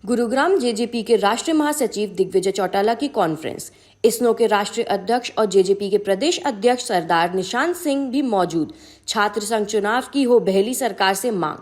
Gurugram JJP के राष्ट्रीय महासचिव दिग्विजय चौटाला की कॉन्फ्रेंस। इसनो के राष्ट्रीय अध्यक्ष और जेजेपी के प्रदेश अध्यक्ष सरदार निशांत सिंह भी मौजूद। छात्र संघ चुनाव की हो बहली सरकार से मांग।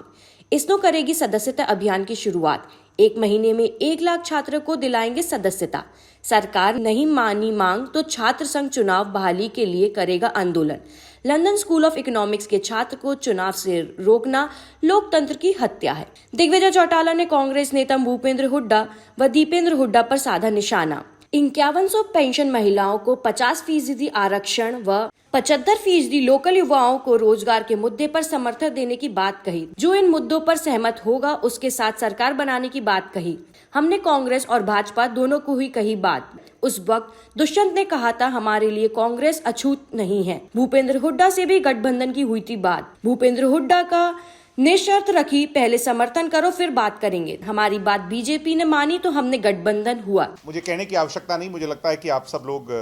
इसनो करेगी सदस्यता अभियान की शुरुआत। 1 महीने में 1 लाख छात्र को दिलाएंगे सदस्यता। सरकार नहीं मानी मांग तो छात्र संघ चुनाव बहाली के लिए करेगा आंदोलन। लंदन स्कूल ऑफ इकोनॉमिक्स के छात्र को चुनाव से रोकना लोकतंत्र की हत्या है। दिग्विजय चौटाला ने कांग्रेस नेता भूपेंद्र हुड्डा व दीपेंद्र हुड्डा पर साधा निशाना। 5100 पेंशन महिलाओं को 50% आरक्षण व 75% लोकल युवाओं को रोजगार के मुद्दे पर समर्थन देने की बात कही। जो इन मुद्दों पर सहमत होगा उसके साथ सरकार बनाने की बात कही। हमने कांग्रेस और भाजपा दोनों को ही कही बात। उस वक्त दुष्यंत ने कहा था हमारे लिए कांग्रेस अछूत नहीं है। भूपेंद्र हुड्डा से भी गठबंधन की हुई थी बात। भूपेंद्र हुड्डा का निशर्त रखी, पहले समर्थन करो फिर बात करेंगे। हमारी बात बीजेपी ने मानी तो हमने गठबंधन हुआ। मुझे कहने की आवश्यकता नहीं, मुझे लगता है कि आप सब लोग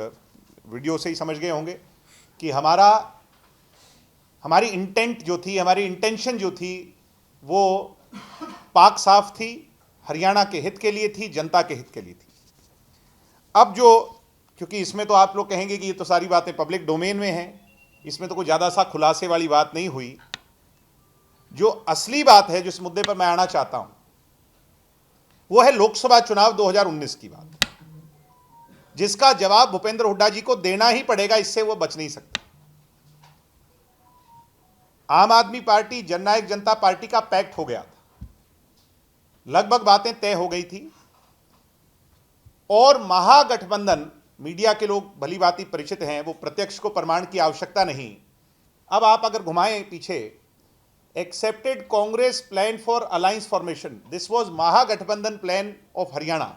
वीडियो से ही समझ गए होंगे कि हमारी इंटेंट जो थी, हमारी इंटेंशन जो थी वो पाक साफ थी, हरियाणा के हित के लिए थी, जनता के हित के लिए थी। अब क्योंकि इसमें तो आप लोग कहेंगे कि ये तो सारी बातें पब्लिक डोमेन में हैं, इसमें तो कोई ज़्यादा सा खुलासे वाली बात नहीं हुई। जो असली बात है, जिस मुद्दे पर मैं आना चाहता हूं, वो है लोकसभा चुनाव 2019 की बात, जिसका जवाब भूपेंद्र हुड्डा जी को देना ही पड़ेगा, इससे वो बच नहीं सकते। आम आदमी पार्टी जननायक जनता पार्टी का पैक्ट हो गया था, लगभग बातें तय हो गई थी और महागठबंधन, मीडिया के लोग भली भांति परिचित हैं, वो प्रत्यक्ष को प्रमाण की आवश्यकता नहीं। अब आप अगर घुमाएं पीछे, accepted Congress plan for alliance formation, this was Mahagathbandhan plan of Haryana.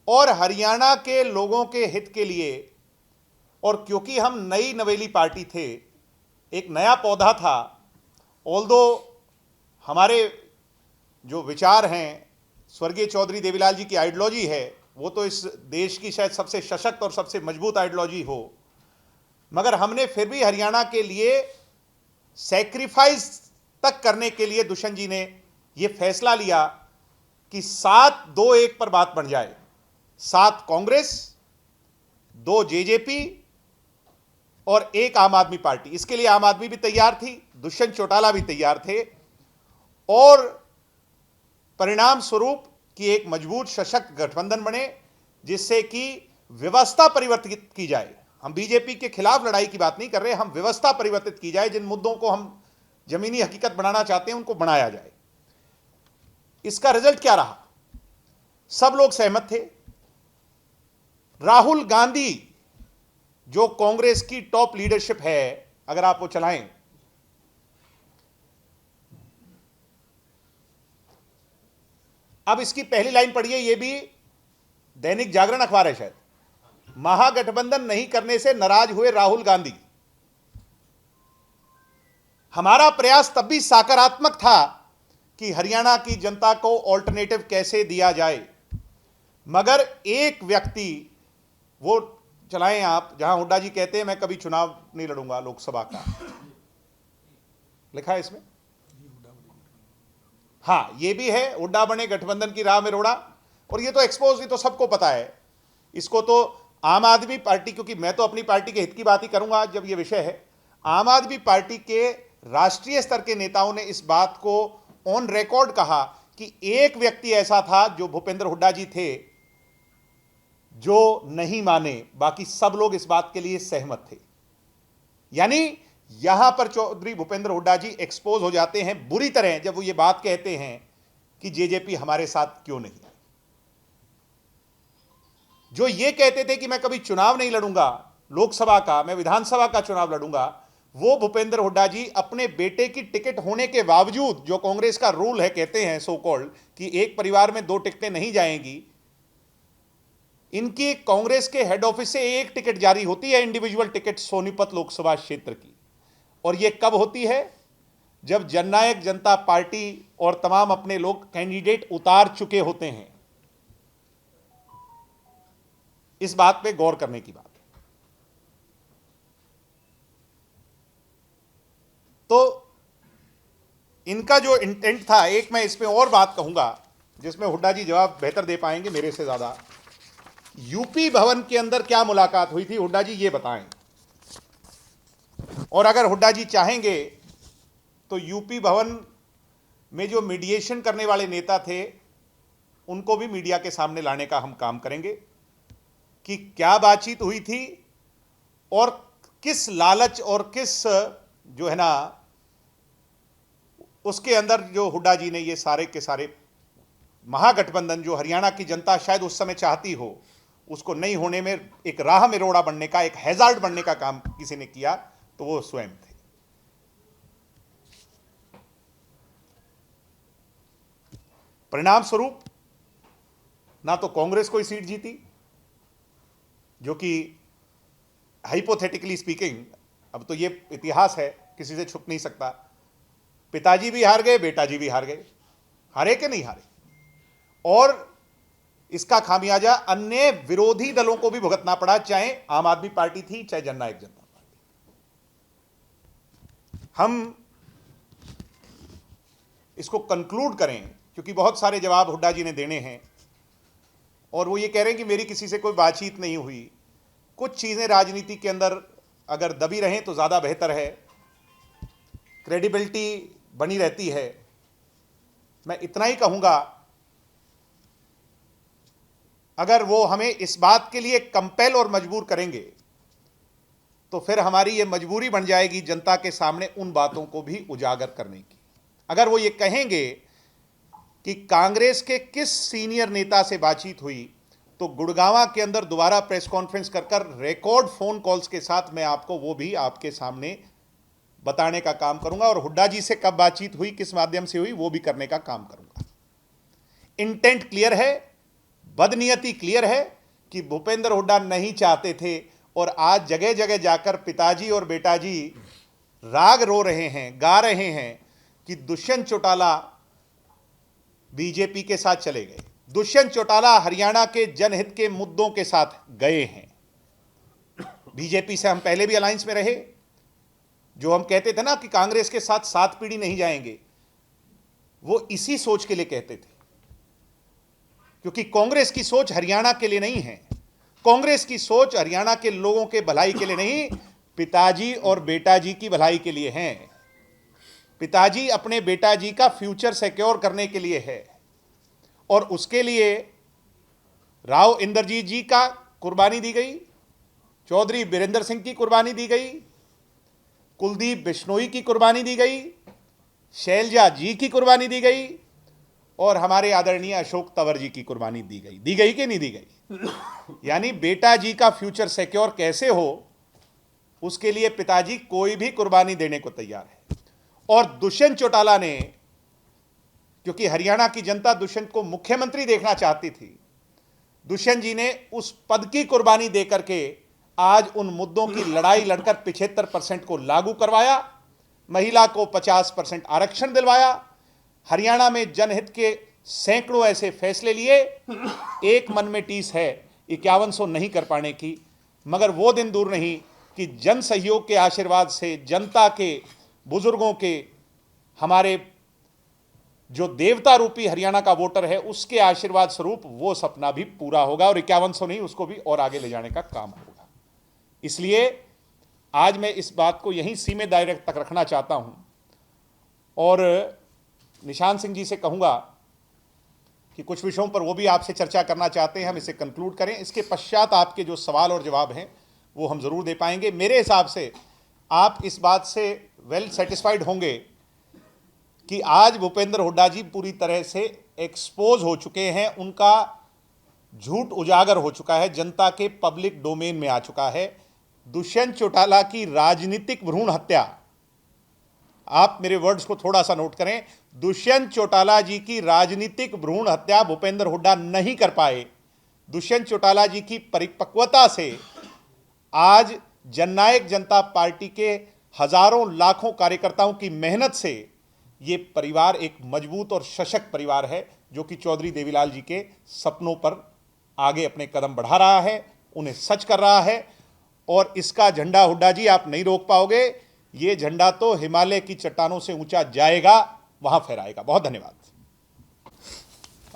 और हरियाणा के लोगों के हित के लिए, और क्योंकि हम नई नवेली पार्टी थे, एक नया पौधा था, ऑल्दो हमारे जो विचार हैं, स्वर्गीय चौधरी देवीलाल जी की आइडियोलॉजी है, वो तो इस देश की शायद सबसे सशक्त और सबसे मजबूत आइडियोलॉजी हो, मगर हमने फिर भी हरियाणा के लिए सैक्रिफाइस तक करने के लिए दुष्यंत जी ने ये फैसला लिया कि 7-2-1 पर बात बन जाए। 7 कांग्रेस, 2 जेजेपी और 1 आम आदमी पार्टी। इसके लिए आम आदमी भी तैयार थी, दुष्यंत चौटाला भी तैयार थे, और परिणाम स्वरूप कि एक मजबूत सशक्त गठबंधन बने, जिससे कि व्यवस्था परिवर्तित की जाए। हम बीजेपी के खिलाफ लड़ाई की बात नहीं कर रहे, हम व्यवस्था परिवर्तित की जाए, जिन मुद्दों को हम जमीनी हकीकत बनाना चाहते हैं उनको बनाया जाए। इसका रिजल्ट क्या रहा? सब लोग सहमत थे। राहुल गांधी, जो कांग्रेस की टॉप लीडरशिप है, अगर आप वो चलाएं, अब इसकी पहली लाइन पढ़िए, ये भी दैनिक जागरण अखबार है शायद। महागठबंधन नहीं करने से नाराज हुए राहुल गांधी। हमारा प्रयास तब भी सकारात्मक था कि हरियाणा की जनता को ऑल्टरनेटिव कैसे दिया जाए, मगर एक व्यक्ति, वो चलाएं आप, जहां हुड्डा जी कहते हैं मैं कभी चुनाव नहीं लड़ूंगा लोकसभा का, लिखा है इसमें। हाँ, ये भी है, हुड्डा बने गठबंधन की राह में रोड़ा, और ये तो एक्सपोज, ये तो सबको पता है। इसको तो आम आदमी पार्टी, क्योंकि मैं तो अपनी पार्टी के हित की बात ही करूंगा जब ये विषय है, आम आदमी पार्टी के राष्ट्रीय स्तर के नेताओं ने इस बात को ऑन रिकॉर्ड कहा कि एक व्यक्ति ऐसा था जो भूपेंद्र हुड्डा जी थे, जो नहीं माने, बाकी सब लोग इस बात के लिए सहमत थे। यानी यहां पर चौधरी भूपेंद्र हुड्डा जी एक्सपोज हो जाते हैं बुरी तरह, जब वो ये बात कहते हैं कि जेजेपी हमारे साथ क्यों नहीं। जो ये कहते थे कि मैं कभी चुनाव नहीं लड़ूंगा लोकसभा का, मैं विधानसभा का चुनाव लड़ूंगा, वो भूपेंद्र हुड्डा जी अपने बेटे की टिकट होने के बावजूद, जो कांग्रेस का रूल है, कहते हैं सो कॉल्ड, कि एक परिवार में 2 टिकटें नहीं जाएंगी, इनकी कांग्रेस के हेड ऑफिस से एक टिकट जारी होती है, इंडिविजुअल टिकट सोनीपत लोकसभा क्षेत्र की। और यह कब होती है? जब जननायक जनता पार्टी और तमाम अपने लोग कैंडिडेट उतार चुके होते हैं। इस बात पे गौर करने की बात है। तो इनका जो इंटेंट था, एक मैं इसमें और बात कहूंगा, जिसमें हुड्डा जी जवाब बेहतर दे पाएंगे मेरे से ज़्यादा। यूपी भवन के अंदर क्या मुलाकात हुई थी, हुड्डा जी ये बताएं। और अगर हुड्डा जी चाहेंगे तो यूपी भवन में जो मीडिएशन करने वाले नेता थे उनको भी मीडिया के सामने लाने का हम काम करेंगे कि क्या बातचीत हुई थी और किस लालच और किस जो है ना उसके अंदर जो हुड्डा जी ने ये सारे के सारे महागठबंधन जो हरियाणा की जनता शायद उस समय चाहती हो, उसको नहीं होने में एक राह में रोड़ा बनने का, एक हैजार्ड बनने का काम किसी ने किया तो वो स्वयं थे। परिणाम स्वरूप ना तो कांग्रेस कोई सीट जीती, जो कि हाइपोथेटिकली स्पीकिंग अब तो ये इतिहास है, किसी से छुप नहीं सकता। पिताजी भी हार गए, बेटा जी भी हार गए, हारे के नहीं हारे। और इसका खामियाजा अन्य विरोधी दलों को भी भुगतना पड़ा, चाहे आम आदमी पार्टी थी चाहे जननायक जनता पार्टी। हम इसको कंक्लूड करें क्योंकि बहुत सारे जवाब हुड्डा जी ने देने हैं और वो ये कह रहे हैं कि मेरी किसी से कोई बातचीत नहीं हुई। कुछ चीज़ें राजनीति के अंदर अगर दबी रहें तो ज़्यादा बेहतर है, क्रेडिबिलिटी बनी रहती है। मैं इतना ही कहूँगा, अगर वो हमें इस बात के लिए कंपेल और मजबूर करेंगे तो फिर हमारी ये मजबूरी बन जाएगी जनता के सामने उन बातों को भी उजागर करने की। अगर वो ये कहेंगे कि कांग्रेस के किस सीनियर नेता से बातचीत हुई, तो गुड़गांव के अंदर दोबारा प्रेस कॉन्फ्रेंस कर रिकॉर्ड फोन कॉल्स के साथ मैं आपको वो भी आपके सामने बताने का काम करूंगा। और हुड्डा जी से कब बातचीत हुई, किस माध्यम से हुई, वो भी करने का काम करूंगा। इंटेंट क्लियर है, बदनीयती क्लियर है कि भूपेंद्र हुड्डा नहीं चाहते थे और आज जगह जगह जाकर पिताजी और बेटाजी राग रो रहे हैं, गा रहे हैं कि दुष्यंत चौटाला बीजेपी के साथ चले गए, दुष्यंत चौटाला हरियाणा के जनहित के मुद्दों के साथ गए हैं। बीजेपी से हम पहले भी अलायंस में रहे, जो हम कहते थे ना कि कांग्रेस के साथ 7 पीढ़ी नहीं जाएंगे, वो इसी सोच के लिए कहते थे, क्योंकि कांग्रेस की सोच हरियाणा के लिए नहीं है। कांग्रेस की सोच हरियाणा के लोगों के भलाई के लिए नहीं, पिताजी और बेटाजी की भलाई के लिए है। पिताजी अपने बेटाजी का फ्यूचर सिक्योर करने के लिए है और उसके लिए राव इंद्रजीत जी का कुर्बानी दी गई, चौधरी बीरेंद्र सिंह की कुर्बानी दी गई, कुलदीप बिश्नोई की कुर्बानी दी गई, शैलजा जी की कुर्बानी दी गई और हमारे आदरणीय अशोक तंवर जी की कुर्बानी दी गई कि नहीं दी गई। यानी बेटा जी का फ्यूचर सिक्योर कैसे हो, उसके लिए पिताजी कोई भी कुर्बानी देने को तैयार है। और दुष्यंत चौटाला ने, क्योंकि हरियाणा की जनता दुष्यंत को मुख्यमंत्री देखना चाहती थी, दुष्यंत जी ने उस पद की कुर्बानी देकर के आज उन मुद्दों की लड़ाई लड़कर 75% को लागू करवाया, महिला को 50% आरक्षण दिलवाया, हरियाणा में जनहित के सैकड़ों ऐसे फैसले लिए। एक मन में टीस है 5100 नहीं कर पाने की, मगर वो दिन दूर नहीं कि जन सहयोग के आशीर्वाद से, जनता के, बुजुर्गों के, हमारे जो देवता रूपी हरियाणा का वोटर है, उसके आशीर्वाद स्वरूप वो सपना भी पूरा होगा और 5100 नहीं, उसको भी और आगे ले जाने का काम होगा। इसलिए आज मैं इस बात को यहीं सीमित दायरे तक रखना चाहता हूं और निशान सिंह जी से कहूंगा कि कुछ विषयों पर वो भी आपसे चर्चा करना चाहते हैं, हम इसे कंक्लूड करें। इसके पश्चात आपके जो सवाल और जवाब हैं वो हम ज़रूर दे पाएंगे। मेरे हिसाब से आप इस बात से वेल सेटिस्फाइड होंगे कि आज भूपेंद्र हुड्डा जी पूरी तरह से एक्सपोज हो चुके हैं, उनका झूठ उजागर हो चुका है, जनता के पब्लिक डोमेन में आ चुका है। दुष्यंत चौटाला की राजनीतिक भ्रूण हत्या, आप मेरे वर्ड्स को थोड़ा सा नोट करें, दुष्यंत चौटाला जी की राजनीतिक भ्रूण हत्या भूपेंद्र हुड्डा नहीं कर पाए। दुष्यंत चौटाला जी की परिपक्वता से आज जननायक जनता पार्टी के हजारों लाखों कार्यकर्ताओं की मेहनत से ये परिवार एक मजबूत और सशक्त परिवार है, जो कि चौधरी देवीलाल जी के सपनों पर आगे अपने कदम बढ़ा रहा है, उन्हें सच कर रहा है। और इसका झंडा हुड्डा जी आप नहीं रोक पाओगे, ये झंडा तो हिमालय की चट्टानों से ऊंचा जाएगा, वहां फहराएगा। बहुत धन्यवाद।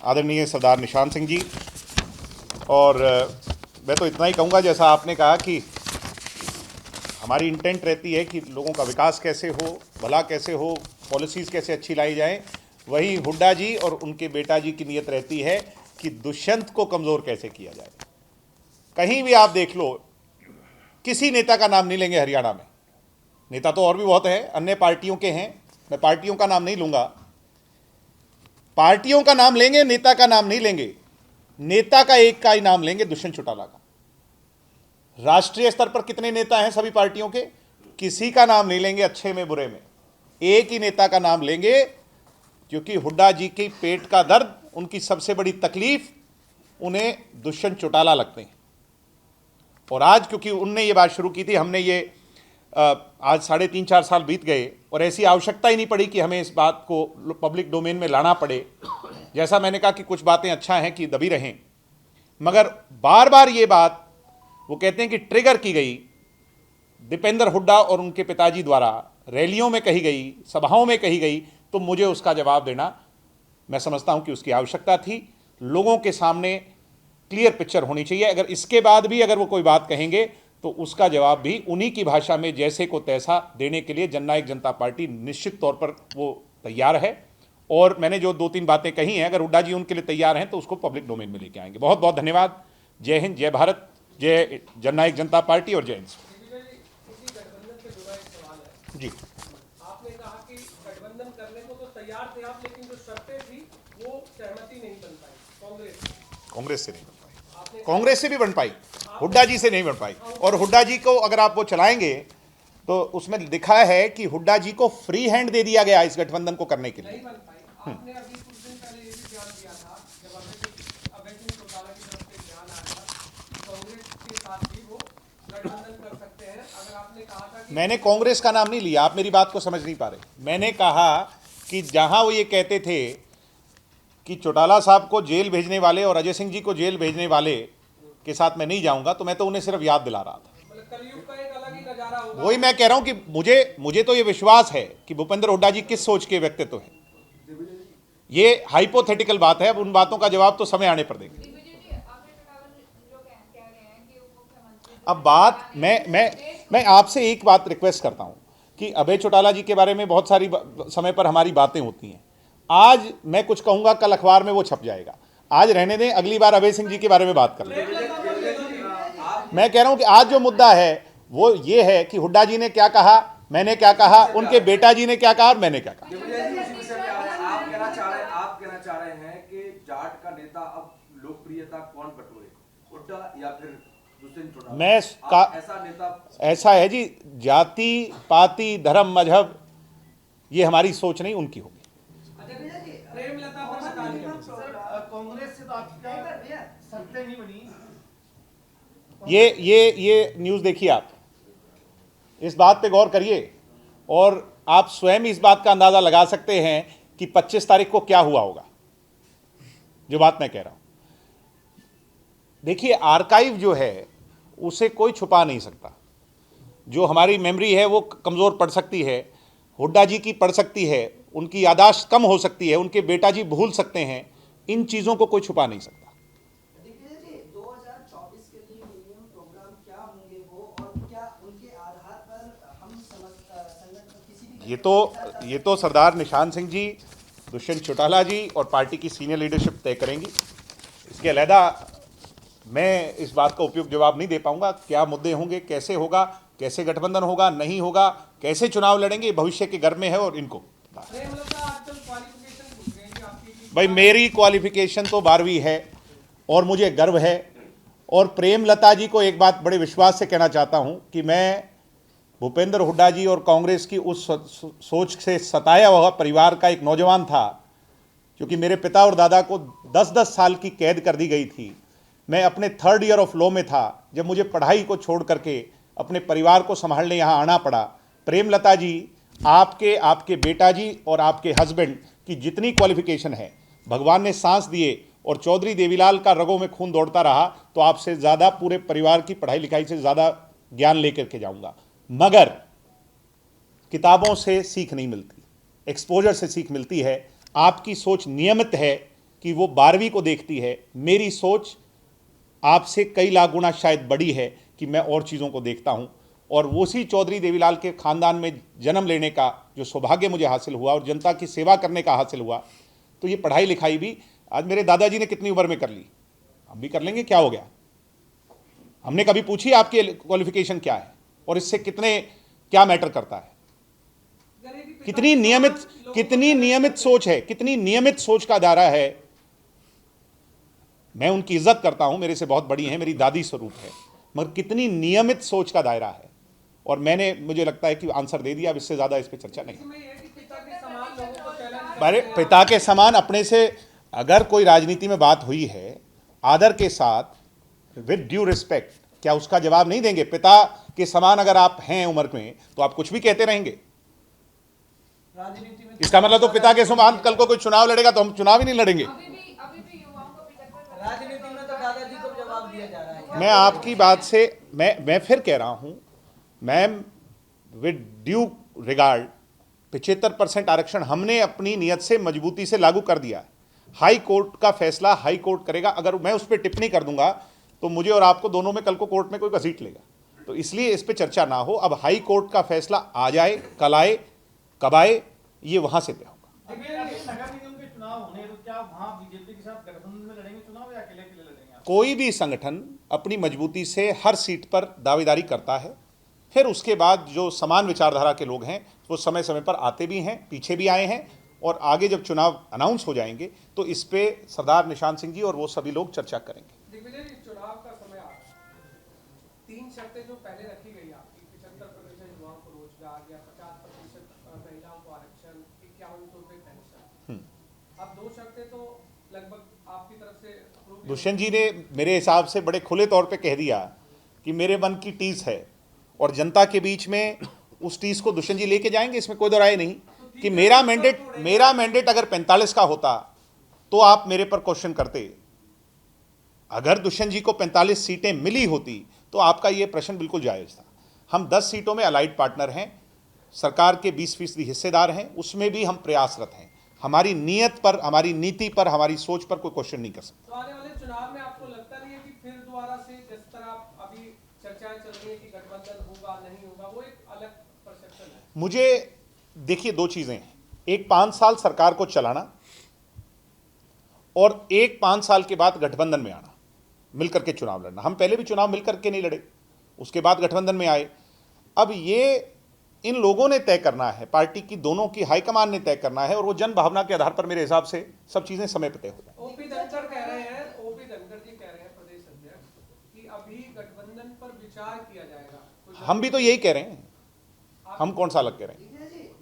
आदरणीय सरदार निशान सिंह जी, और मैं तो इतना ही कहूँगा जैसा आपने कहा कि हमारी इंटेंट रहती है कि लोगों का विकास कैसे हो, भला कैसे हो, पॉलिसीज़ कैसे अच्छी लाई जाएं। वहीं हुड्डा जी और उनके बेटा जी की नीयत रहती है कि दुष्यंत को कमज़ोर कैसे किया जाए। कहीं भी आप देख लो, किसी नेता का नाम नहीं लेंगे हरियाणा में। नेता तो और भी बहुत हैं, अन्य पार्टियों के हैं, मैं पार्टियों का नाम नहीं लूँगा। पार्टियों का नाम लेंगे, नेता का नाम नहीं लेंगे। नेता का एक का ही नाम लेंगे, दुष्यंत चौटाला का। राष्ट्रीय स्तर पर कितने नेता हैं सभी पार्टियों के, किसी का नाम नहीं लेंगे, अच्छे में बुरे में। एक ही नेता का नाम लेंगे, क्योंकि हुड्डा जी की पेट का दर्द, उनकी सबसे बड़ी तकलीफ उन्हें दुष्यंत चौटाला लगते हैं। और आज क्योंकि उनने ये बात शुरू की थी, हमने ये आज 3.5-4 साल बीत गए और ऐसी आवश्यकता ही नहीं पड़ी कि हमें इस बात को पब्लिक डोमेन में लाना पड़े। जैसा मैंने कहा कि कुछ बातें अच्छा हैं कि दबी रहें, मगर बार बार ये बात वो कहते हैं कि ट्रिगर की गई, दीपेंद्र हुड्डा और उनके पिताजी द्वारा रैलियों में कही गई, सभाओं में कही गई, तो मुझे उसका जवाब देना, मैं समझता हूं कि उसकी आवश्यकता थी। लोगों के सामने क्लियर पिक्चर होनी चाहिए। अगर इसके बाद भी अगर वो कोई बात कहेंगे तो उसका जवाब भी उन्हीं की भाषा में जैसे को तैसा देने के लिए जननायक जनता पार्टी निश्चित तौर पर वो तैयार है। और मैंने जो 2-3 बातें कही हैं, अगर हुड्डा जी उनके लिए तैयार हैं तो उसको पब्लिक डोमेन में लेके आएंगे। बहुत बहुत धन्यवाद। जय हिंद, जय भारत, जय जननायक जनता पार्टी और जय हिंद। जी, आपने कहा कि गठबंधन करने को तो तैयार थे आप, लेकिन जो शर्तें थी वो सहमति नहीं बन पाई कांग्रेस से नहीं बन पाई, कांग्रेस से भी बन पाई, हुड्डा जी से नहीं बन पाई। और हुड्डा जी को अगर आप वो चलाएंगे तो उसमें लिखा है कि हुड्डा जी को फ्री हैंड दे दिया गया इस गठबंधन को करने के लिए। नहीं बन पाई। आपने अभी कुछ दिन पहले ये भी बयान दिया था, जब अभय सिंह चौटाला की तरफ से बयान आया था, कांग्रेस के साथ भी वो गठबंधन कर सकते हैं। अगर आपने कहा था कि मैंने कांग्रेस का नाम नहीं लिया, आप मेरी बात को समझ नहीं पा रहे। मैंने कहा कि जहां वो ये कहते थे कि चौटाला साहब को जेल भेजने वाले और अजय सिंह जी को जेल भेजने वाले के साथ मैं नहीं जाऊंगा, तो मैं तो उन्हें सिर्फ याद दिला रहा था। मतलब कलयुग का एक अलग ही नजारा होगा। वही मैं कह रहा हूं कि मुझे तो ये विश्वास है कि भूपेंद्र हुड्डा जी किस सोच के व्यक्तित्व हैं। ये हाइपोथेटिकल बात है, अब उन बातों का जवाब तो समय आने पर देंगे। अब बात मैं आपसे एक बात रिक्वेस्ट करता हूं कि अभय चौटाला जी के बारे में बहुत सारी समय पर हमारी बातें होती हैं। आज मैं कुछ कहूंगा, कल अखबार में वो छप जाएगा। आज रहने दें, अगली बार अभय सिंह जी के बारे में बात कर लें। मैं कह रहा हूं कि आज जो मुद्दा है वो ये है कि हुड्डा जी ने क्या कहा, मैंने क्या कहा, उनके बेटा जी ने क्या कहा और मैंने क्या कहा। आप कहना चाह रहे हैं कि जाट का नेता अब लोकप्रियता कौन बटोरे, हुड्डा या फिर दुष्यंत चौटाला? ऐसा नेता, ऐसा है जी, जाति पाति धर्म मजहब ये हमारी सोच नहीं, उनकी होगी। प्रेमलता पर बता दिया। कांग्रेस से तो आपकी सत्ता नहीं बनी। ये न्यूज़ देखिए, आप इस बात पे गौर करिए और आप स्वयं इस बात का अंदाज़ा लगा सकते हैं कि 25 तारीख को क्या हुआ होगा, जो बात मैं कह रहा हूं। देखिए, आर्काइव जो है उसे कोई छुपा नहीं सकता। जो हमारी मेमोरी है वो कमज़ोर पड़ सकती है, हुड्डा जी की पड़ सकती है, उनकी यादाश्त कम हो सकती है, उनके बेटा जी भूल सकते हैं। इन चीज़ों को कोई छुपा नहीं सकता। 2024 के लिए मिनिमम प्रोग्राम क्या होंगे वो, और क्या उनके आधार पर हम संगठन किसी भी ये तो सरदार निशान सिंह जी, दुष्यंत चौटाला जी और पार्टी की सीनियर लीडरशिप तय करेंगी। इसके अलहदा मैं इस बात का उपयुक्त जवाब नहीं दे पाऊंगा। क्या मुद्दे होंगे, कैसे होगा, कैसे गठबंधन होगा, नहीं होगा, कैसे चुनाव लड़ेंगे, भविष्य के घर में है। और इनको भाई, मेरी क्वालिफिकेशन तो 12वीं है और मुझे गर्व है। और प्रेमलता जी को एक बात बड़े विश्वास से कहना चाहता हूं कि मैं भूपेंद्र हुड्डा जी और कांग्रेस की उस सोच से सताया हुआ परिवार का एक नौजवान था, क्योंकि मेरे पिता और दादा को 10-10 साल की कैद कर दी गई थी। मैं अपने 3rd ईयर ऑफ लॉ में था जब मुझे पढ़ाई को छोड़ करके अपने परिवार को संभालने यहाँ आना पड़ा। प्रेमलता जी, आपके बेटा जी और आपके हस्बैंड की जितनी क्वालिफिकेशन है, भगवान ने सांस दिए और चौधरी देवीलाल का रगों में खून दौड़ता रहा, तो आपसे ज़्यादा पूरे परिवार की पढ़ाई लिखाई से ज़्यादा ज्ञान लेकर के जाऊंगा। मगर किताबों से सीख नहीं मिलती, एक्सपोजर से सीख मिलती है। आपकी सोच नियमित है कि वो 12वीं को देखती है। मेरी सोच आपसे कई लाख गुना शायद बड़ी है कि मैं और चीज़ों को देखता हूं, और उसी चौधरी देवीलाल के खानदान में जन्म लेने का जो सौभाग्य मुझे हासिल हुआ और जनता की सेवा करने का हासिल हुआ, तो ये पढ़ाई लिखाई भी आज मेरे दादाजी ने कितनी उम्र में कर ली, हम भी कर लेंगे, क्या हो गया। हमने कभी पूछी आपकी क्वालिफिकेशन क्या है और इससे क्या मैटर करता है। कितनी नियमित सोच है, कितनी नियमित सोच का दायरा है। मैं उनकी इज्जत करता हूं, मेरे से बहुत बड़ी हैं, मेरी दादी स्वरूप है, मगर कितनी नियमित सोच का दायरा है। और मैंने, मुझे लगता है कि आंसर दे दिया, अब इससे ज्यादा इस पर चर्चा नहीं। अरे पिता के समान अपने से अगर कोई राजनीति में बात हुई है, आदर के साथ, विद ड्यू रिस्पेक्ट, क्या उसका जवाब नहीं देंगे? पिता के समान अगर आप हैं उम्र में तो आप कुछ भी कहते रहेंगे। राजनीति में इसका मतलब तो पिता के समान कल को कोई चुनाव लड़ेगा तो हम चुनाव ही नहीं लड़ेंगे। राजनीति में तो दादाजी को जवाब दिया जा रहा है। मैं आपकी बात से मैं फिर कह रहा हूं, मैम, विद ड्यू रिगार्ड, 75% आरक्षण हमने अपनी नियत से मजबूती से लागू कर दिया। हाई कोर्ट का फैसला हाई कोर्ट करेगा। अगर मैं उस पर टिप्पणी कर दूंगा तो मुझे और आपको दोनों में कल को कोर्ट में कोई घसीट लेगा, तो इसलिए इस पर चर्चा ना हो। अब हाई कोर्ट का फैसला आ जाए, कल आए, कब आए, ये वहां से तय होगा। नगर निगम के चुनाव होने, तो क्या वहां बीजेपी के साथ गठबंधन में लड़ेंगे चुनाव या अकेले अकेले लड़ेंगे आप? कोई भी संगठन अपनी मजबूती से हर सीट पर दावेदारी करता है, फिर उसके बाद जो समान विचारधारा के लोग हैं वो समय समय पर आते भी हैं, पीछे भी आए हैं, और आगे जब चुनाव अनाउंस हो जाएंगे तो इस पे सरदार निशान सिंह जी और वो सभी लोग चर्चा करेंगे। दिग्विजय जी, चुनाव का समय आ रहा है। 3 शर्तें जो पहले रखी गई आपकी, 75% युवाओं को रोजगार या 50% महिलाओं को आरक्षण, 5100 रुपये पेंशन, अब 2 शर्तें तो लगभग आपकी तरफ से approve दुष्यंत जी ने मेरे हिसाब से बड़े खुले तौर पे कह दिया कि मेरे मन की टीस है, और जनता के बीच में उस टीस को दुष्यंत जी लेके जाएंगे, इसमें कोई दो राय नहीं। कि मेरा मैंडेट अगर 45 का होता तो आप मेरे पर क्वेश्चन करते। अगर दुष्यंत जी को 45 सीटें मिली होती तो आपका यह प्रश्न बिल्कुल जायज था। हम 10 सीटों में अलाइड पार्टनर हैं, सरकार के 20% हिस्सेदार हैं, उसमें भी हम प्रयासरत हैं। हमारी नीयत पर, हमारी नीति पर, हमारी सोच पर कोई क्वेश्चन नहीं कर सकता। तो आने वाले चुनाव में आपको लगता नहीं है कि फिर दोबारा से जिस तरह अभी चर्चाएं चल रही है कि गठबंधन होगा नहीं होगा, वो एक अलग परसेप्शन है? मुझे देखिए, 2 चीजें हैं, एक 5 साल सरकार को चलाना और एक 5 साल के बाद गठबंधन में आना, मिलकर के चुनाव लड़ना। हम पहले भी चुनाव मिलकर के नहीं लड़े, उसके बाद गठबंधन में आए। अब ये इन लोगों ने तय करना है, पार्टी की दोनों की हाईकमान ने तय करना है, और वो जन भावना के आधार पर मेरे हिसाब से सब चीजें समय पर तय हो जाए। ओपी धनखड़ कह रहे हैं, प्रदेश अध्यक्ष, कि अभी गठबंधन पर विचार किया जाएगा। हम भी तो यही कह रहे हैं, हम कौन सा अलग कह रहे हैं?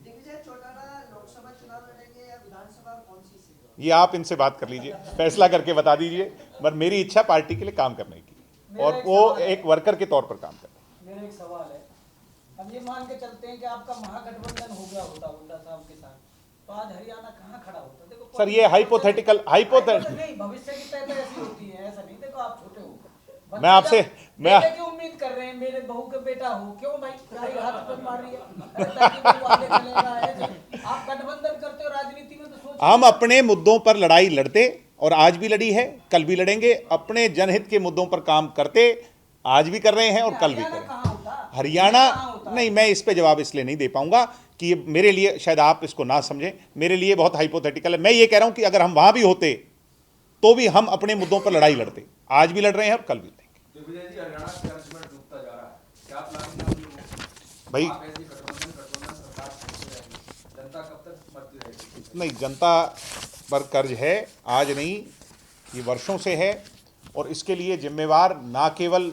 दिग्विजय चौटाला लोकसभा चुनाव लड़ेंगे या विधानसभा, कौन सी सीट? ये आप इनसे बात कर लीजिए, फैसला करके बता दीजिए। पर मेरी इच्छा पार्टी के लिए काम करने की, और वो एक वर्कर के तौर पर काम करना। मेरा एक सवाल है, हम ये मान के चलते हैं कि आपका महागठबंधन हो गया होता हुड्डा साहब के साथ, तो आज हरियाणा कहाँ खड़ा होता? देखो सर, ये हाइपोथेटिकल नहीं, भविष्य की तय ऐसी होती है, ऐसा नहीं। देखो आप छोटे हो, मैं आपसे की उम्मीद कर रहे हैं, मेरे बहू के बेटा हो, क्यों भाई हाथ पर मार रही है ताकि वो आगे चलेगा? आप गठबंधन करते हो राजनीति में, तो सोच हम अपने मुद्दों पर लड़ाई लड़ते, और आज भी लड़ी है, कल भी लड़ेंगे। अपने जनहित के मुद्दों पर काम करते, आज भी कर रहे हैं और कल भी करेंगे। हरियाणा नहीं, मैं इस पे जवाब इसलिए नहीं दे पाऊंगा कि ये मेरे लिए, शायद आप इसको ना समझें, मेरे लिए बहुत हाइपोथेटिकल है। मैं ये कह रहा हूं कि अगर हम वहां भी होते तो भी हम अपने मुद्दों पर लड़ाई लड़ते, आज भी लड़ रहे हैं और कल भी लड़ेंगे। दिग्विजय जी, हरियाणा कर्ज में डूबता जा रहा है, क्या प्लानिंग है भाई? आप ऐसी गठबंधन सरकार कैसे रहेगी? जनता कब तक मरती रहेगी? नहीं, जनता पर कर्ज है, आज नहीं, ये वर्षों से है, और इसके लिए जिम्मेवार ना केवल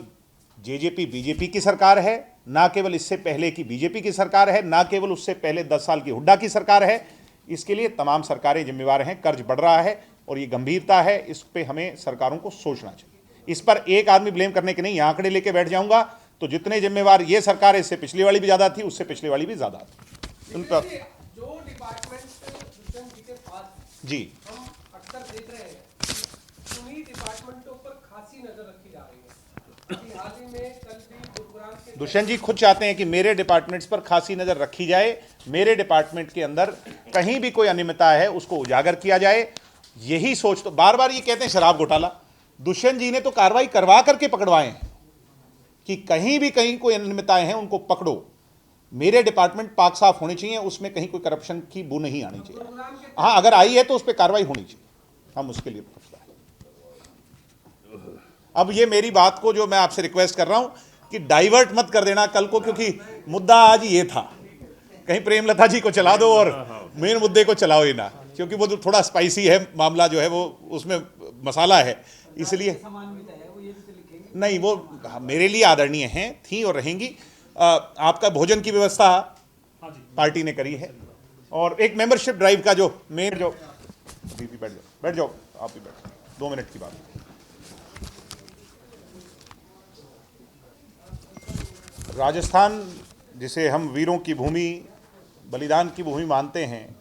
जेजेपी बीजेपी की सरकार है, ना केवल इससे पहले की बीजेपी की सरकार है, ना केवल उससे पहले 10 साल की हुड्डा की सरकार है। इसके लिए तमाम सरकारें जिम्मेवार हैं। कर्ज बढ़ रहा है और ये गंभीरता है, इस पे हमें सरकारों को सोचना चाहिए। इस पर एक आदमी ब्लेम करने के नहीं, आंकड़े लेके बैठ जाऊंगा तो जितने जिम्मेवार ये सरकार है, इससे पिछली वाली भी ज्यादा थी, उससे पिछली वाली भी ज्यादा थी। उन पर जो डिपार्टमेंट दुष्यंत जी के पास जी, हम अक्सर देख रहे हैं, उन्हीं डिपार्टमेंटों पर खासी नजर रखी जा रही है। अभी हाल ही में कल भी गुरुग्राम के दुष्यंत जी खुद चाहते हैं कि मेरे डिपार्टमेंट्स पर खासी नजर रखी जाए, मेरे डिपार्टमेंट के अंदर कहीं भी कोई अनियमितता है उसको उजागर किया जाए, यही सोच, तो बार बार ये कहते हैं शराब घोटाला, दुष्यंत जी ने तो कार्रवाई करवा करके पकड़वाए हैं कि कहीं भी कहीं कोई अनियमितताएं हैं उनको पकड़ो। मेरे डिपार्टमेंट पाक साफ होनी चाहिए, उसमें कहीं कोई करप्शन की बू नहीं आनी चाहिए। हाँ, अगर आई है तो उस पर कार्रवाई होनी चाहिए, हम उसके लिए पूछता है। अब ये मेरी बात को जो मैं आपसे रिक्वेस्ट कर रहा हूं कि डाइवर्ट मत कर देना कल को, क्योंकि मुद्दा आज ये था, कहीं प्रेमलता जी को चला दो और मेन मुद्दे को चलाओ ही ना, क्योंकि वो थोड़ा स्पाइसी है मामला, जो है वो उसमें मसाला है, इसलिए नहीं, वो मेरे लिए आदरणीय हैं, थी और रहेंगी। आपका भोजन की व्यवस्था पार्टी ने करी है, और एक मेंबरशिप ड्राइव का जो मेन, जो दीदी बैठ जाओ आप भी बैठ, 2 मिनट की बात। राजस्थान जिसे हम वीरों की भूमि, बलिदान की भूमि मानते हैं,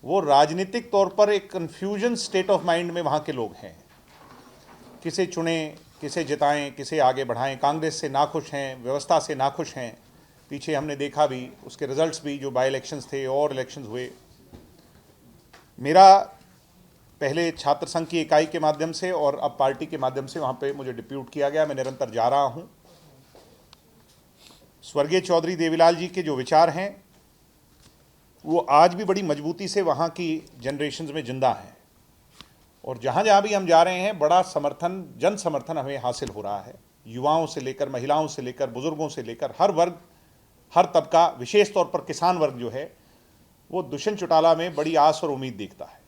वो राजनीतिक तौर पर एक कन्फ्यूजन स्टेट ऑफ माइंड में वहाँ के लोग हैं। किसे चुनें, किसे जिताएं, किसे आगे बढ़ाएं। कांग्रेस से नाखुश हैं, व्यवस्था से नाखुश हैं। पीछे हमने देखा भी, उसके रिजल्ट्स भी, जो बाई इलेक्शंस थे और इलेक्शंस हुए। मेरा पहले छात्र संघ की इकाई के माध्यम से और अब पार्टी के माध्यम से वहाँ पे मुझे डिप्यूट किया गया, मैं निरंतर जा रहा हूँ। स्वर्गीय चौधरी देवीलाल जी के जो विचार हैं वो आज भी बड़ी मजबूती से वहाँ की जनरेशन्स में जिंदा हैं, और जहाँ जहाँ भी हम जा रहे हैं बड़ा समर्थन, जन समर्थन हमें हासिल हो रहा है। युवाओं से लेकर, महिलाओं से लेकर, बुजुर्गों से लेकर हर वर्ग, हर तबका, विशेष तौर पर किसान वर्ग जो है वो दुष्यंत चौटाला में बड़ी आस और उम्मीद देखता है।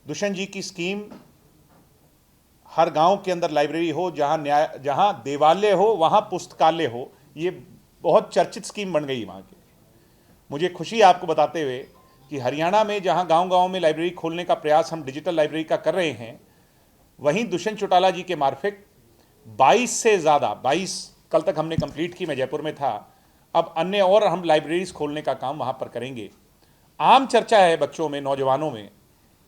दुष्यंत जी की स्कीम, हर गांव के अंदर लाइब्रेरी हो, जहां देवालय हो वहां पुस्तकालय हो, ये बहुत चर्चित स्कीम बन गई वहाँ की। मुझे खुशी है आपको बताते हुए कि हरियाणा में जहाँ गांव-गांव में लाइब्रेरी खोलने का प्रयास हम डिजिटल लाइब्रेरी का कर रहे हैं, वहीं दुष्यंत चौटाला जी के मार्फिक 22 से ज़्यादा, 22 कल तक हमने कंप्लीट की, मैं जयपुर में था, अब अन्य और हम लाइब्रेरीज खोलने का काम वहाँ पर करेंगे। आम चर्चा है बच्चों में, नौजवानों में,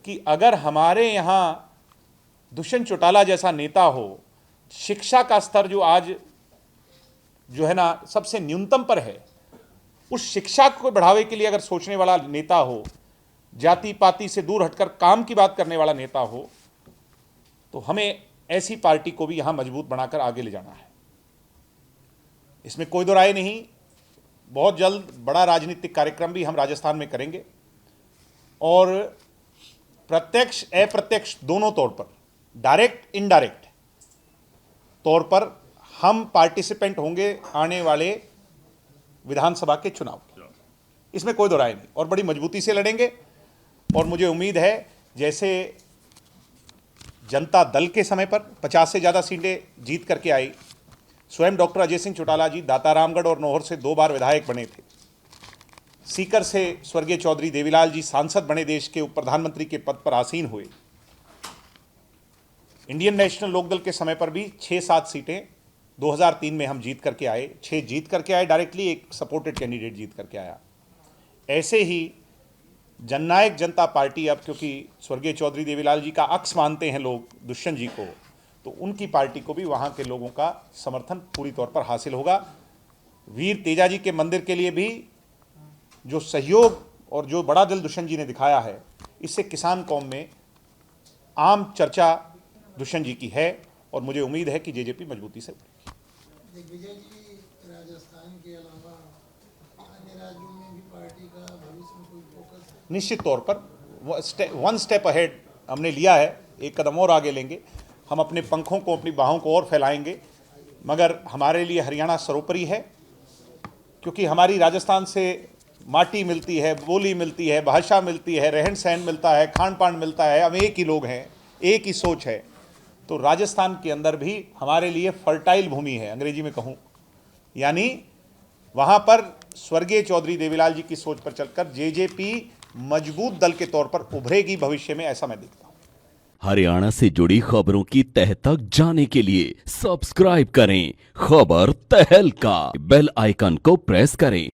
कि अगर हमारे यहाँ दुष्यंत चौटाला जैसा नेता हो, शिक्षा का स्तर जो आज जो है ना सबसे न्यूनतम पर है, उस शिक्षा को बढ़ावे के लिए अगर सोचने वाला नेता हो, जाति पाति से दूर हटकर काम की बात करने वाला नेता हो, तो हमें ऐसी पार्टी को भी यहां मजबूत बनाकर आगे ले जाना है। इसमें कोई दो राय नहीं। बहुत जल्द बड़ा राजनीतिक कार्यक्रम भी हम राजस्थान में करेंगे, और प्रत्यक्ष अप्रत्यक्ष दोनों तौर पर, डायरेक्ट इनडायरेक्ट तौर पर हम पार्टिसिपेंट होंगे आने वाले विधानसभा के चुनाव। इसमें कोई दो राय नहीं, और बड़ी मजबूती से लड़ेंगे। और मुझे उम्मीद है जैसे जनता दल के समय पर 50 से ज़्यादा सीटें जीत करके आई, स्वयं डॉक्टर अजय सिंह चौटाला जी दातारामगढ़ और नौहर से 2 बार विधायक बने थे, सीकर से स्वर्गीय चौधरी देवीलाल जी सांसद बने, देश के उप प्रधानमंत्री के पद पर आसीन हुए। इंडियन नेशनल लोकदल के समय पर भी 6-7 सीटें 2003 में हम जीत करके आए, 6 जीत करके आए डायरेक्टली, एक सपोर्टेड कैंडिडेट जीत करके आया। ऐसे ही जननायक जनता पार्टी, अब क्योंकि स्वर्गीय चौधरी देवीलाल जी का अक्स मानते हैं लोग दुष्यंत जी को, तो उनकी पार्टी को भी वहाँ के लोगों का समर्थन पूरी तौर पर हासिल होगा। वीर तेजा जी के मंदिर के लिए भी जो सहयोग और जो बड़ा दिल दुष्यंत जी ने दिखाया है, इससे किसान कौम में आम चर्चा दुष्यंत जी की है, और मुझे उम्मीद है कि जेजेपी मजबूती से उठेगी। दिग्विजय जी, राजस्थान के अलावा अन्य राज्यों में भी पार्टी का भविष्य में कोई फोकस है? निश्चित तौर पर 1 स्टेप अहेड हमने लिया है, एक कदम और आगे लेंगे। हम अपने पंखों को, अपनी बाहों को और फैलाएंगे, मगर हमारे लिए हरियाणा सर्वोपरि है, क्योंकि हमारी राजस्थान से माटी मिलती है, बोली मिलती है, भाषा मिलती है, रहन सहन मिलता है, खान पान मिलता है, हम एक ही लोग हैं, एक ही सोच है। तो राजस्थान के अंदर भी हमारे लिए फर्टाइल भूमि है, अंग्रेजी में कहूँ, यानी वहाँ पर स्वर्गीय चौधरी देवीलाल जी की सोच पर चलकर जेजेपी मजबूत दल के तौर पर उभरेगी भविष्य में, ऐसा मैं देखता हूँ। हरियाणा से जुड़ी खबरों की तह तक जाने के लिए सब्सक्राइब करें खबर तहलका, बेल आइकन को प्रेस करें